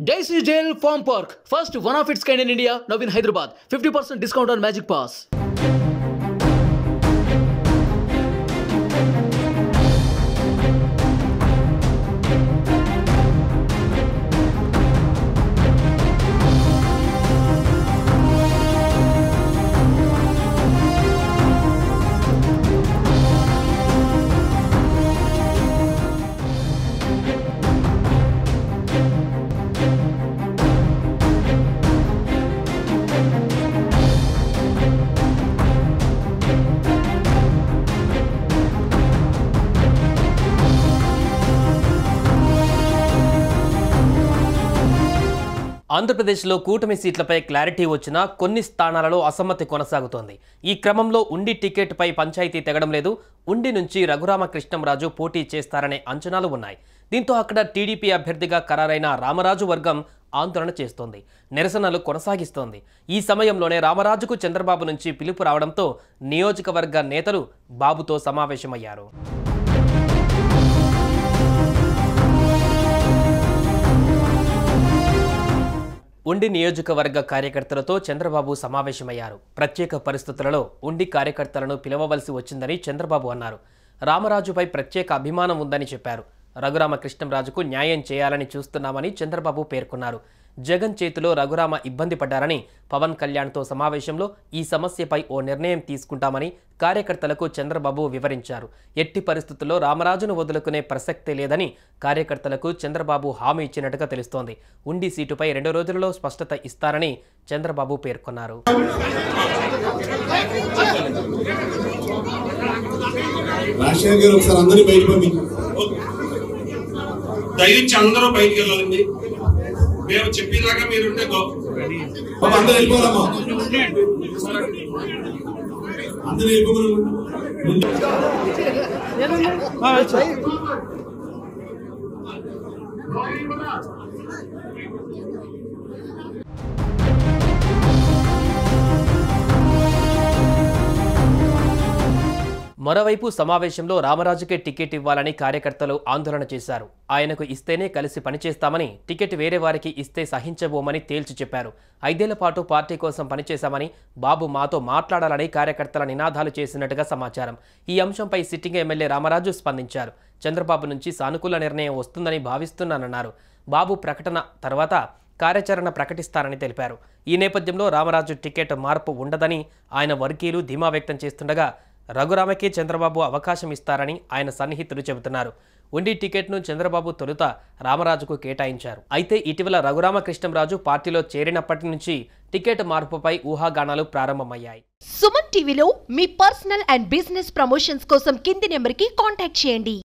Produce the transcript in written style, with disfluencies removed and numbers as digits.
Daisy Jail Farm Park, first one of its kind in India, now in Hyderabad. 50% discount on Magic Pass. ఆంధ్రప్రదేశ్లో కూటమి సీట్లపై clarity వచ్చినా కొన్ని స్థానాలలో అసమ్మతి కొనసాగుతోంది. ఈ క్రమంలో ఉండి టికెట్పై పంచాయతీ తెగడం లేదు. ఉండి నుంచి రఘురామకృష్ణంరాజు పోటీ చేస్తారనే అంచనాలు ఉన్నాయి. దీంతో అక్కడ టీడీపీ అభ్యర్థిగా ఖరారైన రామరాజు వర్గం ఆందోళన చేస్తోంది, నిరసనలు కొనసాగిస్తోంది. ఈ సమయంలోనే రామరాజుకు చంద్రబాబు నుంచి పిలుపు రావడంతో నియోజకవర్గ నేతలు బాబుతో సమావేశమయ్యారు. ఉండి నియోజకవర్గ కార్యకర్తలతో చంద్రబాబు సమావేశమయ్యారు. ప్రత్యేక పరిస్థితులలో ఉండి కార్యకర్తలను పిలవవలసి వచ్చిందని చంద్రబాబు అన్నారు. రామరాజుపై ప్రత్యేక అభిమానం ఉందని చెప్పారు. రఘురామకృష్ణంరాజుకు న్యాయం చేయాలని చూస్తున్నామని చంద్రబాబు పేర్కొన్నారు. జగన్ చేతిలో రఘురామ ఇబ్బంది పడ్డారని పవన్ కళ్యాణ్తో సమావేశంలో ఈ సమస్యపై ఓ నిర్ణయం తీసుకుంటామని కార్యకర్తలకు చంద్రబాబు వివరించారు. ఎట్టి పరిస్థితుల్లో రామరాజును వదులుకునే ప్రసక్తే లేదని కార్యకర్తలకు చంద్రబాబు హామీ ఇచ్చినట్టుగా తెలుస్తోంది. ఉండి సీటుపై 2 రోజులలో స్పష్టత ఇస్తారని చంద్రబాబు పేర్కొన్నారు. దయచేసి అందరూ బయటికి వెళ్ళాలండి. మేము చెప్పేదాకా మీరుంటే అందరూ వెళ్ళిపోవాలమ్మా. అందరూ మరోవైపు సమావేశంలో రామరాజుకే టికెట్ ఇవ్వాలని కార్యకర్తలు ఆందోళన చేశారు. ఆయనకు ఇస్తేనే కలిసి పనిచేస్తామని, టికెట్ వేరే వారికి ఇస్తే సహించబోమని తేల్చి చెప్పారు. 5 ఏళ్ల పాటు పార్టీ కోసం పనిచేశామని, బాబు మాతో మాట్లాడాలని కార్యకర్తల నినాదాలు చేసినట్టుగా సమాచారం. ఈ అంశంపై సిట్టింగ్ ఎమ్మెల్యే రామరాజు స్పందించారు. చంద్రబాబు నుంచి సానుకూల నిర్ణయం వస్తుందని భావిస్తున్నానన్నారు. బాబు ప్రకటన తర్వాత కార్యాచరణ ప్రకటిస్తారని తెలిపారు. ఈ నేపథ్యంలో రామరాజు టికెట్ మార్పు ఉండదని ఆయన వర్గీయులు ధీమా వ్యక్తం చేస్తుండగా రఘురామకే చంద్రబాబు అవకాశం ఇస్తారని ఆయన సన్నిహితులు చెబుతున్నారు. ఉండి టికెట్ను చంద్రబాబు తొలుత రామరాజుకు కేటాయించారు. అయితే ఇటీవల రఘురామకృష్ణంరాజు పార్టీలో చేరినప్పటి నుంచి టికెట్ మార్పుపై ఊహాగానాలు ప్రారంభమయ్యాయి. సుమన్ టీవీలో మీ పర్సనల్ అండ్ బిజినెస్ ప్రమోషన్స్ కోసం కింది నెంబర్కి కాంటాక్ట్ చేయండి.